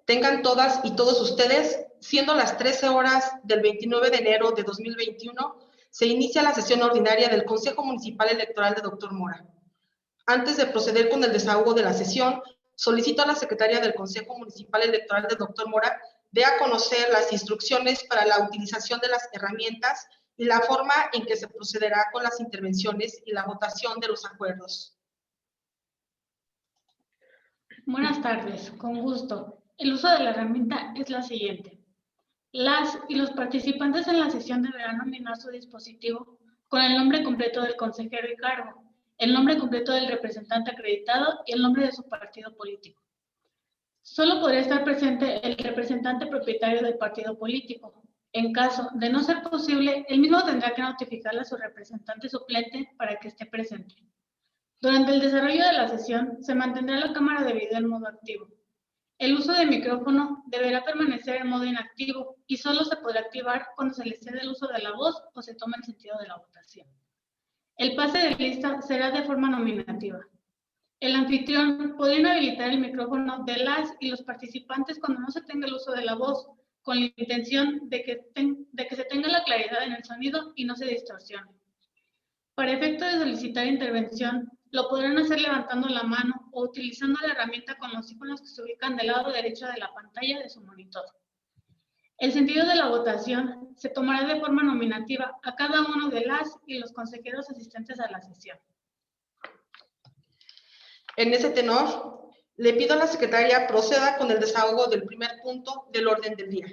Tengan todas y todos ustedes, siendo las 13 horas del 29 de enero de 2021, se inicia la sesión ordinaria del Consejo Municipal Electoral de Dr. Mora. Antes de proceder con el desahogo de la sesión, solicito a la secretaria del Consejo Municipal Electoral de Dr. Mora dé a conocer las instrucciones para la utilización de las herramientas y la forma en que se procederá con las intervenciones y la votación de los acuerdos. Buenas tardes, con gusto. El uso de la herramienta es la siguiente. Las y los participantes en la sesión deberán nominar su dispositivo con el nombre completo del consejero y cargo, el nombre completo del representante acreditado y el nombre de su partido político. Solo podrá estar presente el representante propietario del partido político. En caso de no ser posible, el mismo tendrá que notificarle a su representante suplente para que esté presente. Durante el desarrollo de la sesión, se mantendrá la cámara de video en modo activo. El uso de micrófono deberá permanecer en modo inactivo y solo se podrá activar cuando se le cede el uso de la voz o se tome el sentido de la votación. El pase de lista será de forma nominativa. El anfitrión podrá inhabilitar el micrófono de las y los participantes cuando no se tenga el uso de la voz, con la intención de que se tenga la claridad en el sonido y no se distorsione. Para efecto de solicitar intervención, lo podrán hacer levantando la mano o utilizando la herramienta con los iconos que se ubican del lado derecho de la pantalla de su monitor. El sentido de la votación se tomará de forma nominativa a cada uno de las y los consejeros asistentes a la sesión. En ese tenor, le pido a la secretaria proceda con el desahogo del primer punto del orden del día.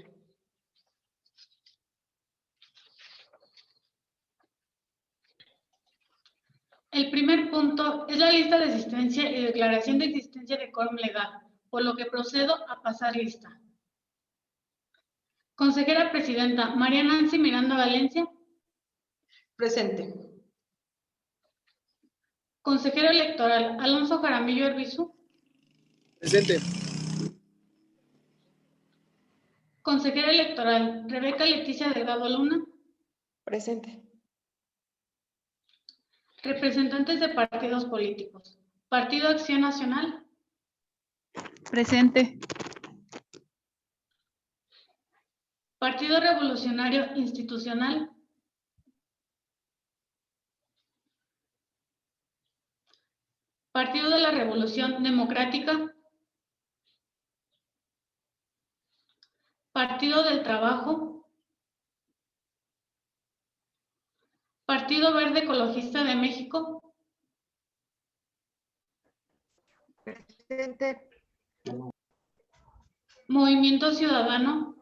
El primer punto es la lista de asistencia y declaración de existencia de quórum legal, por lo que procedo a pasar lista. Consejera Presidenta, María Nancy Miranda Valencia. Presente. Consejero Electoral, Alonso Jaramillo Arbizu. Presente. Consejera Electoral, Rebeca Leticia Delgado Luna. Presente. Representantes de partidos políticos. Partido Acción Nacional. Presente. Partido Revolucionario Institucional. Partido de la Revolución Democrática. Partido del Trabajo. Partido Verde Ecologista de México. Presente. Movimiento Ciudadano.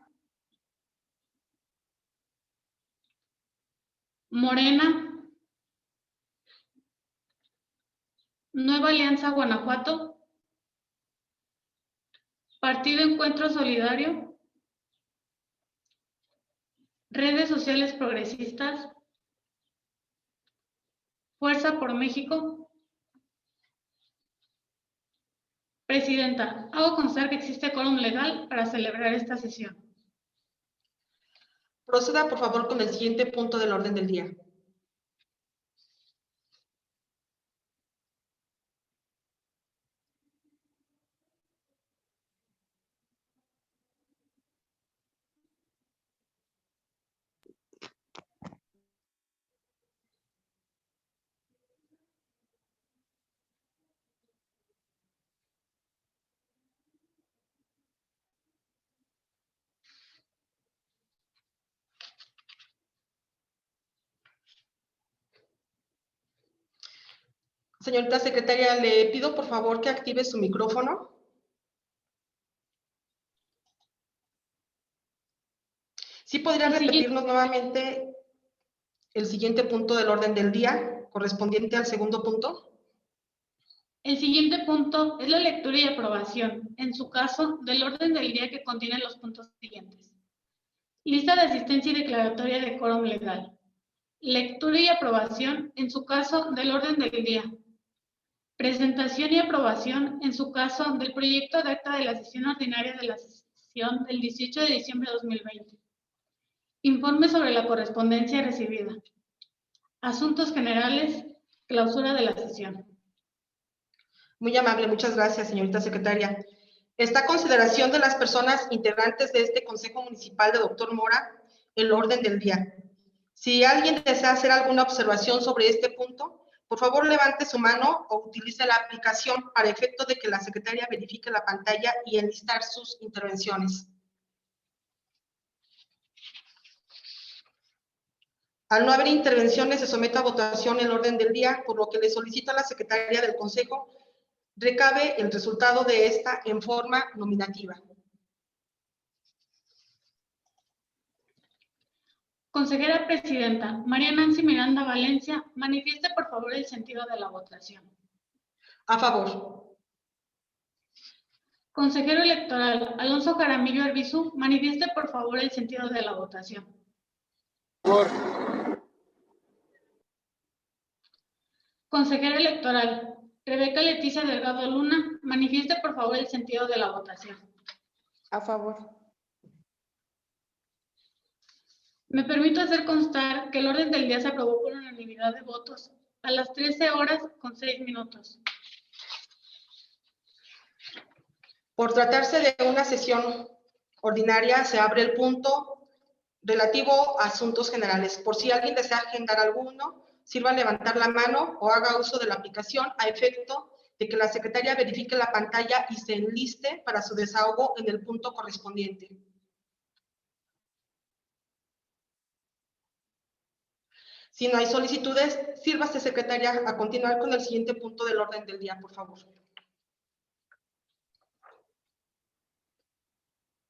Morena. Nueva Alianza Guanajuato. Partido Encuentro Solidario. Redes Sociales Progresistas. Fuerza por México. Presidenta, hago constar que existe quórum legal para celebrar esta sesión. Proceda, por favor, con el siguiente punto del orden del día. Señorita secretaria, le pido por favor que active su micrófono. ¿Sí podría repetirnos nuevamente el siguiente punto del orden del día, correspondiente al segundo punto? El siguiente punto es la lectura y aprobación, en su caso, del orden del día que contiene los puntos siguientes. Lista de asistencia y declaratoria de quórum legal. Lectura y aprobación, en su caso, del orden del día. Presentación y aprobación, en su caso, del proyecto de acta de la sesión ordinaria de la sesión del 18 de diciembre de 2020. Informe sobre la correspondencia recibida. Asuntos generales, clausura de la sesión. Muy amable, muchas gracias, señorita secretaria. Está a consideración de las personas integrantes de este Consejo Municipal de Doctor Mora el orden del día. Si alguien desea hacer alguna observación sobre este punto, por favor levante su mano o utilice la aplicación para efecto de que la secretaria verifique la pantalla y enlistar sus intervenciones. Al no haber intervenciones, se somete a votación el orden del día, por lo que le solicito a la secretaria del Consejo recabe el resultado de esta en forma nominativa. Consejera Presidenta, María Nancy Miranda Valencia, manifieste por favor el sentido de la votación. A favor. Consejero Electoral, Alonso Jaramillo Arbizu, manifieste por favor el sentido de la votación. Por. Consejera Electoral, Rebeca Leticia Delgado Luna, manifieste por favor el sentido de la votación. A favor. Me permito hacer constar que el orden del día se aprobó por unanimidad de votos a las 13:06. Por tratarse de una sesión ordinaria, se abre el punto relativo a asuntos generales. Por si alguien desea agendar alguno, sirva levantar la mano o haga uso de la aplicación a efecto de que la secretaria verifique la pantalla y se enliste para su desahogo en el punto correspondiente. Si no hay solicitudes, sírvase, secretaria, a continuar con el siguiente punto del orden del día, por favor.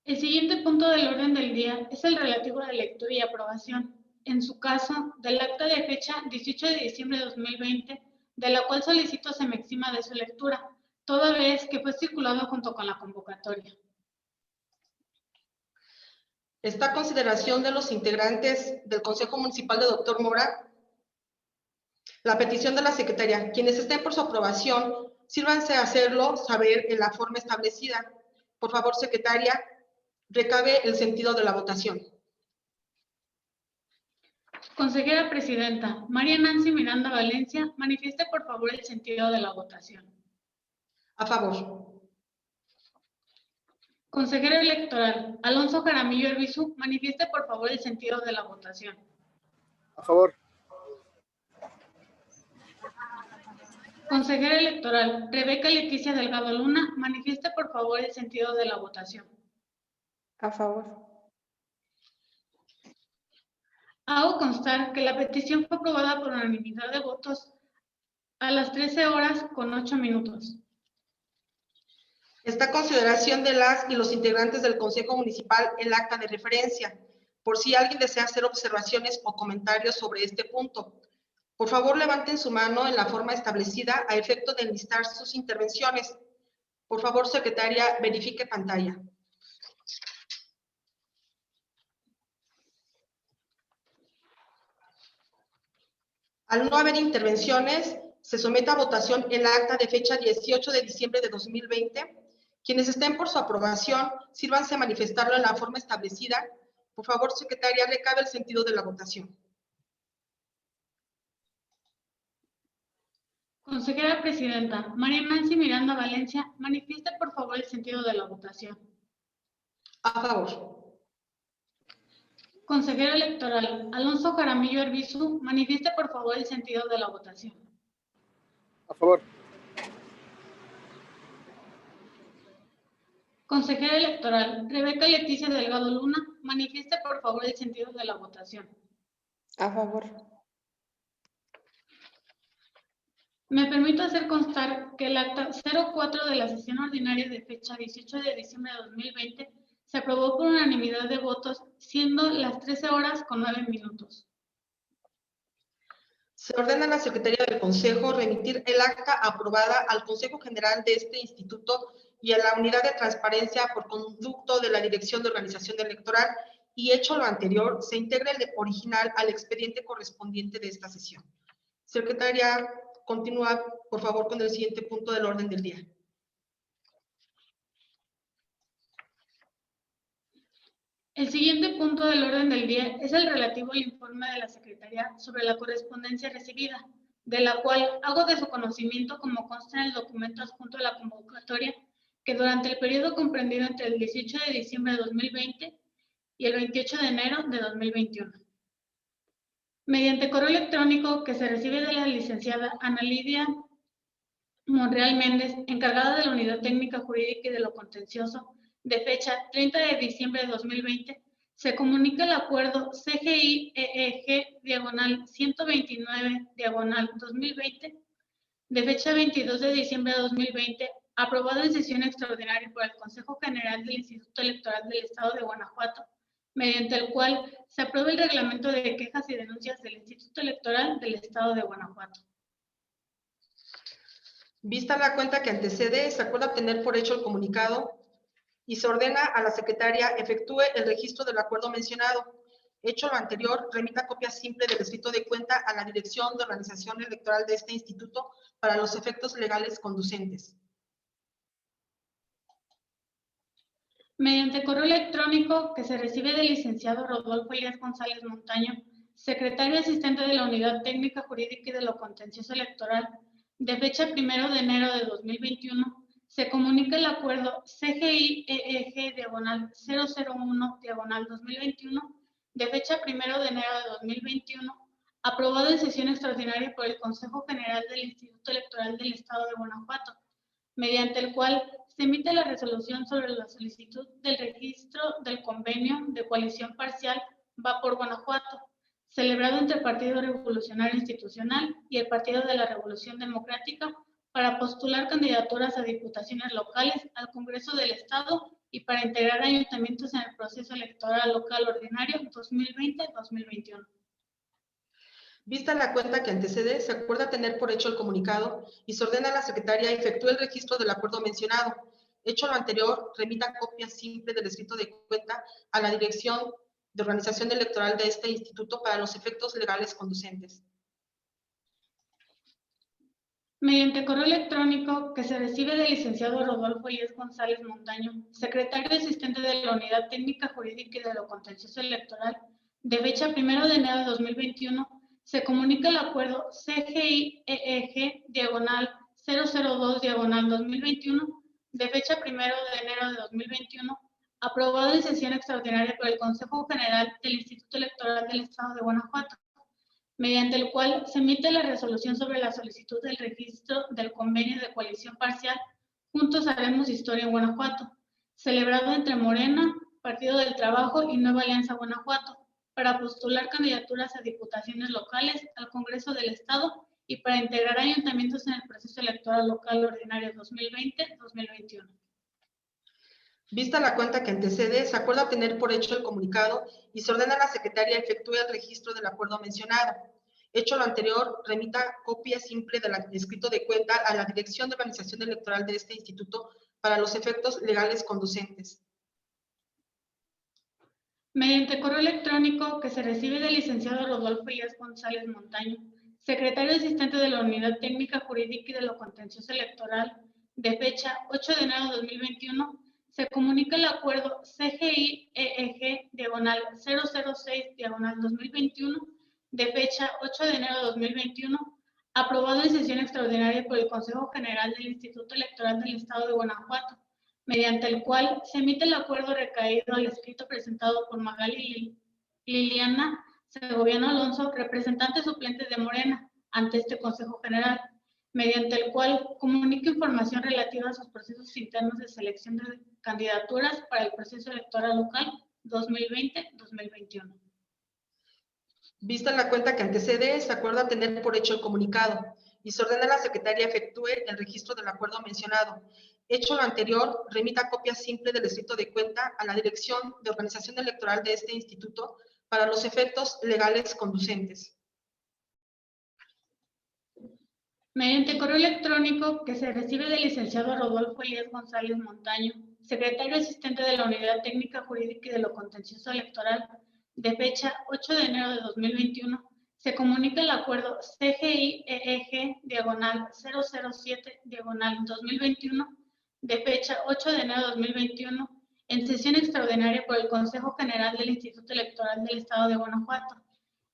El siguiente punto del orden del día es el relativo a la lectura y aprobación, en su caso, del acta de fecha 18 de diciembre de 2020, de la cual solicito se me exima de su lectura, toda vez que fue circulado junto con la convocatoria. Está a consideración de los integrantes del Consejo Municipal de Doctor Mora la petición de la secretaria. Quienes estén por su aprobación, sírvanse a hacerlo saber en la forma establecida. Por favor, secretaria, recabe el sentido de la votación. Consejera Presidenta, María Nancy Miranda Valencia, manifieste por favor el sentido de la votación. A favor. Consejero Electoral, Alonso Jaramillo Arbizu, manifieste por favor el sentido de la votación. A favor. Consejera Electoral, Rebeca Leticia Delgado Luna, manifieste por favor el sentido de la votación. A favor. Hago constar que la petición fue aprobada por unanimidad de votos a las 13:08. Está a consideración de las y los integrantes del Consejo Municipal el acta de referencia. Por si alguien desea hacer observaciones o comentarios sobre este punto, por favor levanten su mano en la forma establecida a efecto de enlistar sus intervenciones. Por favor, secretaria, verifique pantalla. Al no haber intervenciones, se somete a votación el acta de fecha 18 de diciembre de 2020. Quienes estén por su aprobación, sírvanse a manifestarlo en la forma establecida. Por favor, secretaria, recabe el sentido de la votación. Consejera Presidenta, María Nancy Miranda Valencia, manifieste por favor el sentido de la votación. A favor. Consejero Electoral, Alonso Jaramillo Arbizu, manifieste por favor el sentido de la votación. A favor. Consejera Electoral, Rebeca Leticia Delgado Luna, manifieste por favor el sentido de la votación. A favor. Me permito hacer constar que el acta 04 de la sesión ordinaria de fecha 18 de diciembre de 2020 se aprobó por unanimidad de votos, siendo las 13:09. Se ordena a la Secretaría del Consejo remitir el acta aprobada al Consejo General de este Instituto y a la Unidad de Transparencia por conducto de la Dirección de Organización Electoral, y hecho lo anterior, se integra el original al expediente correspondiente de esta sesión. Secretaria, continúa, por favor, con el siguiente punto del orden del día. El siguiente punto del orden del día es el relativo al informe de la Secretaría sobre la correspondencia recibida, de la cual hago de su conocimiento como consta en el documento adjunto a la convocatoria que durante el periodo comprendido entre el 18 de diciembre de 2020 y el 28 de enero de 2021. Mediante correo electrónico que se recibe de la licenciada Ana Lidia Monreal Méndez, encargada de la Unidad Técnica Jurídica y de lo Contencioso, de fecha 30 de diciembre de 2020, se comunica el acuerdo CGI-EEG-129-2020, de fecha 22 de diciembre de 2020, aprobado en sesión extraordinaria por el Consejo General del Instituto Electoral del Estado de Guanajuato, mediante el cual se aprueba el reglamento de quejas y denuncias del Instituto Electoral del Estado de Guanajuato. Vista la cuenta que antecede, se acuerda tener por hecho el comunicado y se ordena a la secretaria efectúe el registro del acuerdo mencionado. Hecho lo anterior, remita copia simple del escrito de cuenta a la Dirección de Organización Electoral de este instituto para los efectos legales conducentes. Mediante correo electrónico que se recibe del licenciado Rodolfo Elías González Montaño, secretario asistente de la Unidad Técnica Jurídica y de lo Contencioso Electoral, de fecha 1 de enero de 2021, se comunica el acuerdo CGI-EEG-001-2021, de fecha 1 de enero de 2021, aprobado en sesión extraordinaria por el Consejo General del Instituto Electoral del Estado de Guanajuato, mediante el cual se emite la resolución sobre la solicitud del registro del convenio de coalición parcial Va por Guanajuato, celebrado entre el Partido Revolucionario Institucional y el Partido de la Revolución Democrática para postular candidaturas a diputaciones locales al Congreso del Estado y para integrar ayuntamientos en el proceso electoral local ordinario 2020-2021. Vista la cuenta que antecede, se acuerda tener por hecho el comunicado y se ordena a la secretaria efectúe el registro del acuerdo mencionado. Hecho lo anterior, remita copia simple del escrito de cuenta a la Dirección de Organización Electoral de este instituto para los efectos legales conducentes. Mediante correo electrónico que se recibe del licenciado Rodolfo Elías González Montaño, secretario asistente de la Unidad Técnica Jurídica y de lo Contencioso Electoral, de fecha 1 de enero de 2021, se comunica el acuerdo CGI-EEG-002-2021, de fecha 1 de enero de 2021, aprobado en sesión extraordinaria por el Consejo General del Instituto Electoral del Estado de Guanajuato, mediante el cual se emite la resolución sobre la solicitud del registro del convenio de coalición parcial Juntos Haremos Historia en Guanajuato, celebrado entre Morena, Partido del Trabajo y Nueva Alianza Guanajuato, para postular candidaturas a diputaciones locales al Congreso del Estado y para integrar ayuntamientos en el proceso electoral local ordinario 2020-2021. Vista la cuenta que antecede, se acuerda tener por hecho el comunicado y se ordena a la secretaria efectúe el registro del acuerdo mencionado. Hecho lo anterior, remita copia simple del escrito de cuenta a la Dirección de Organización Electoral de este instituto para los efectos legales conducentes. Mediante correo electrónico que se recibe del licenciado Rodolfo Elías González Montaño, secretario asistente de la Unidad Técnica Jurídica y de lo Contencioso Electoral, de fecha 8 de enero de 2021, se comunica el acuerdo CGI-EEG-006-2021, de fecha 8 de enero de 2021, aprobado en sesión extraordinaria por el Consejo General del Instituto Electoral del Estado de Guanajuato, mediante el cual se emite el acuerdo recaído al escrito presentado por Magali Liliana Segoviano Alonso, representante suplente de Morena, ante este Consejo General, mediante el cual comunica información relativa a sus procesos internos de selección de candidaturas para el proceso electoral local 2020-2021. Vista la cuenta que antecede, se acuerda tener por hecho el comunicado y se ordena a la secretaria efectúe el registro del acuerdo mencionado. Hecho lo anterior, remita copia simple del escrito de cuenta a la Dirección de Organización Electoral de este instituto para los efectos legales conducentes. Mediante correo electrónico que se recibe del licenciado Rodolfo Elías González Montaño, secretario asistente de la Unidad Técnica Jurídica y de lo Contencioso Electoral, de fecha 8 de enero de 2021, se comunica el acuerdo CGI-EEG-007-2021, de fecha 8 de enero de 2021, en sesión extraordinaria por el Consejo General del Instituto Electoral del Estado de Guanajuato.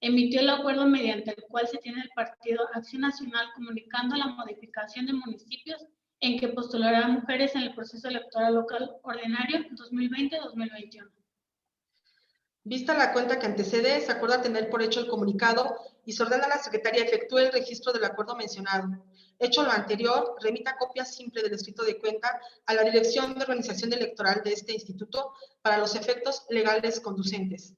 Emitió el acuerdo mediante el cual se tiene el Partido Acción Nacional comunicando la modificación de municipios en que postulará a mujeres en el proceso electoral local ordinario 2020-2021. Vista la cuenta que antecede, se acuerda tener por hecho el comunicado y se ordena a la secretaria efectúe el registro del acuerdo mencionado. Hecho lo anterior, remita copia simple del escrito de cuenta a la Dirección de Organización Electoral de este instituto para los efectos legales conducentes.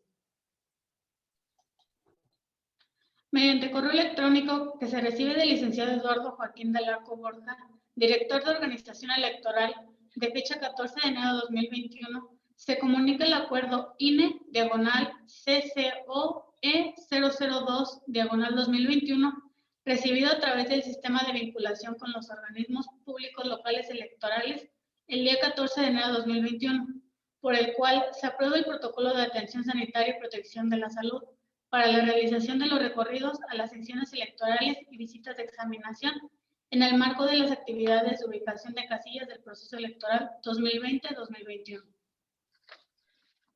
Mediante correo electrónico que se recibe del licenciado Eduardo Joaquín del Arco Borja, director de Organización Electoral, de fecha 14 de enero de 2021, se comunica el acuerdo INE/CCOE002/2021, recibido a través del sistema de vinculación con los organismos públicos locales electorales el día 14 de enero de 2021, por el cual se aprueba el protocolo de atención sanitaria y protección de la salud para la realización de los recorridos a las secciones electorales y visitas de examinación en el marco de las actividades de ubicación de casillas del proceso electoral 2020-2021.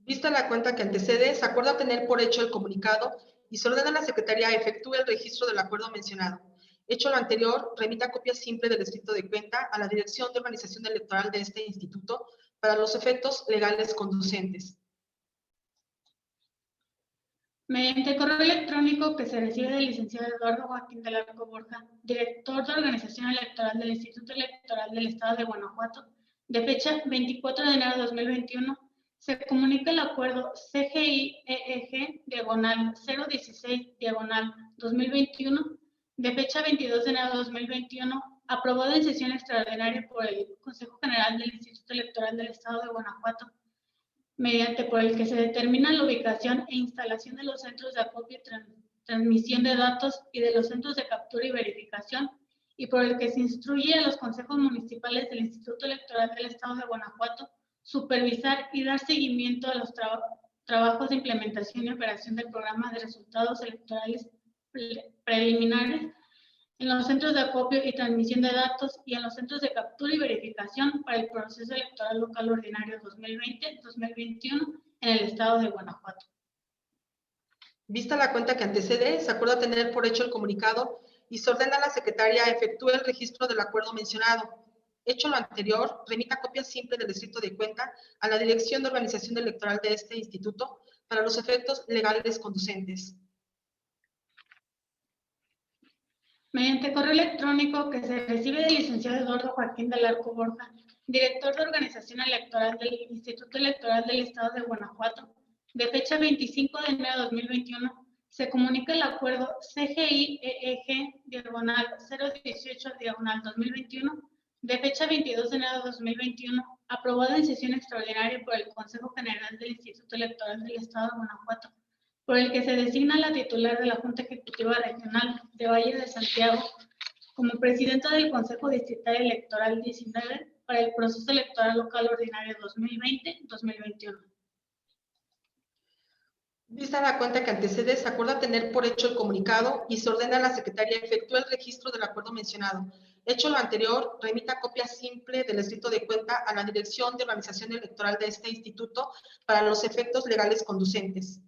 Vista la cuenta que antecede, se acuerda tener por hecho el comunicado y se ordena a la secretaria efectúe el registro del acuerdo mencionado. Hecho lo anterior, remita copia simple del escrito de cuenta a la Dirección de Organización Electoral de este instituto para los efectos legales conducentes. Mediante correo electrónico que se recibe del licenciado Eduardo Joaquín del Arco Borja, director de Organización Electoral del Instituto Electoral del Estado de Guanajuato, de fecha 24 de enero de 2021, se comunica el acuerdo CGIEG/016/2021, de fecha 22 de enero de 2021, aprobado en sesión extraordinaria por el Consejo General del Instituto Electoral del Estado de Guanajuato, mediante por el que se determina la ubicación e instalación de los centros de acopio y transmisión de datos y de los centros de captura y verificación, y por el que se instruye a los consejos municipales del Instituto Electoral del Estado de Guanajuato supervisar y dar seguimiento a los trabajos de implementación y operación del programa de resultados electorales preliminares en los centros de acopio y transmisión de datos y en los centros de captura y verificación para el proceso electoral local ordinario 2020-2021 en el estado de Guanajuato. Vista la cuenta que antecede, se acuerda tener por hecho el comunicado y se ordena a la secretaria efectúe el registro del acuerdo mencionado. Hecho lo anterior, remita copia simple del escrito de cuenta a la Dirección de Organización Electoral de este instituto para los efectos legales conducentes. Mediante correo electrónico que se recibe del licenciado Eduardo Joaquín del Arco Borja, director de Organización Electoral del Instituto Electoral del Estado de Guanajuato, de fecha 25 de enero de 2021, se comunica el acuerdo CGIEG/018/2021, de fecha 22 de enero de 2021, aprobado en sesión extraordinaria por el Consejo General del Instituto Electoral del Estado de Guanajuato, por el que se designa la titular de la Junta Ejecutiva Regional de Valle de Santiago como presidenta del Consejo Distrital Electoral 19 para el proceso electoral local ordinario 2020-2021. Vista la cuenta que antecede, se acuerda tener por hecho el comunicado y se ordena a la secretaria efectúe el registro del acuerdo mencionado. Hecho lo anterior, remita copia simple del escrito de cuenta a la Dirección de Organización Electoral de este instituto para los efectos legales conducentes.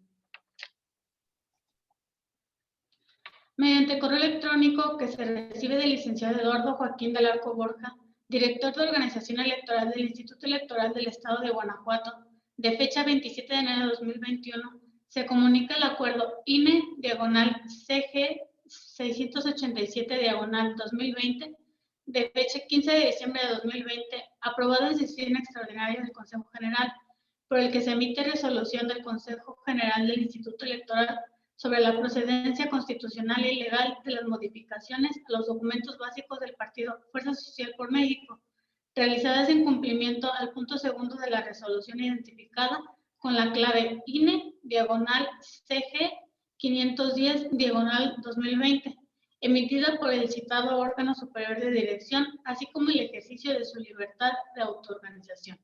Mediante correo electrónico que se recibe del licenciado Eduardo Joaquín del Arco Borja, director de Organización Electoral del Instituto Electoral del Estado de Guanajuato, de fecha 27 de enero de 2021, se comunica el acuerdo INE/CG687/2020, de fecha 15 de diciembre de 2020, aprobado en sesión extraordinaria del Consejo General, por el que se emite resolución del Consejo General del Instituto Electoral sobre la procedencia constitucional y legal de las modificaciones a los documentos básicos del partido Fuerza Social por México, realizadas en cumplimiento al punto segundo de la resolución identificada con la clave INE/CG 510/2020, emitida por el citado órgano superior de dirección, así como el ejercicio de su libertad de autoorganización.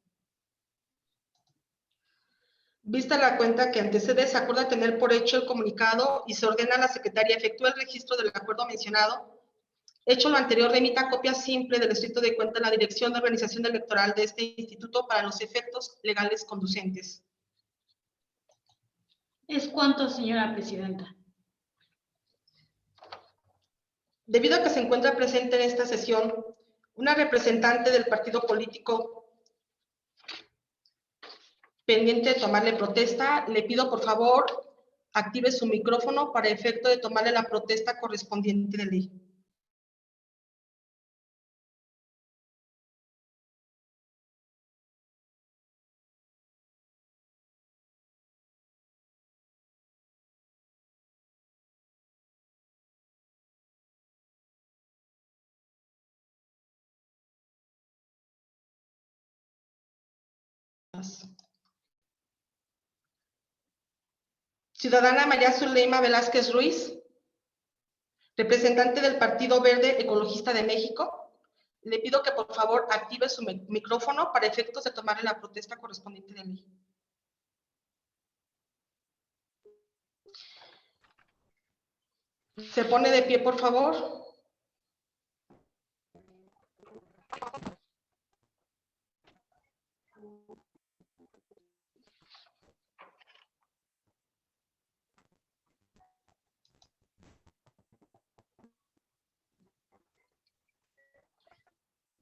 Vista la cuenta que antecede, se acuerda tener por hecho el comunicado y se ordena a la secretaria efectúe el registro del acuerdo mencionado. Hecho lo anterior, remita copia simple del escrito de cuenta a la Dirección de Organización Electoral de este instituto para los efectos legales conducentes. Es cuanto, señora presidenta. Debido a que se encuentra presente en esta sesión Una representante del partido político pendiente de tomarle protesta, le pido por favor active su micrófono para efecto de tomarle la protesta correspondiente de ley. Ciudadana María Zuleima Velázquez Ruiz, representante del Partido Verde Ecologista de México, le pido que por favor active su micrófono para efectos de tomarle la protesta correspondiente de ley. Se pone de pie, por favor.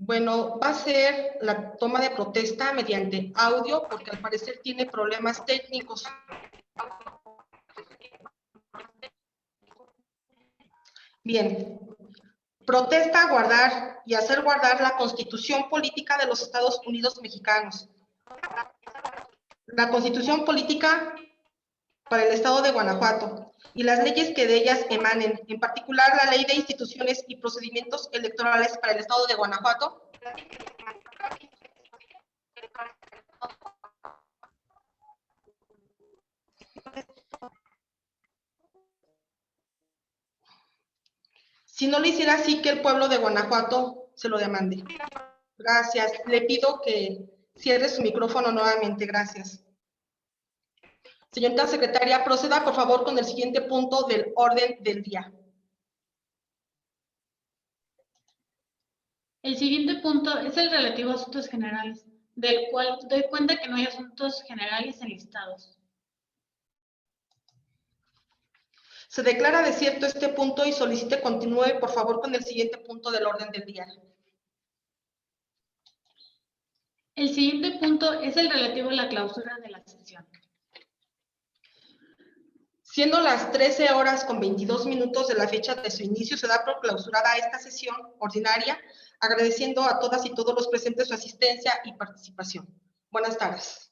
Bueno, va a ser la toma de protesta mediante audio, porque al parecer tiene problemas técnicos. Bien. Protesta a guardar y hacer guardar la Constitución Política de los Estados Unidos Mexicanos. La Constitución Política para el Estado de Guanajuato y las leyes que de ellas emanen, en particular la Ley de Instituciones y Procedimientos Electorales para el Estado de Guanajuato, si no le hiciera así, que el pueblo de Guanajuato se lo demande. Gracias. Le pido que cierre su micrófono nuevamente. Gracias. Señorita secretaria, proceda por favor con el siguiente punto del orden del día. El siguiente punto es el relativo a asuntos generales, del cual doy cuenta que no hay asuntos generales enlistados. Se declara desierto este punto y solicite continúe por favor con el siguiente punto del orden del día. El siguiente punto es el relativo a la clausura de la sesión. Siendo las 13 horas con 22 minutos de la fecha de su inicio, se da por clausurada esta sesión ordinaria, agradeciendo a todas y todos los presentes su asistencia y participación. Buenas tardes.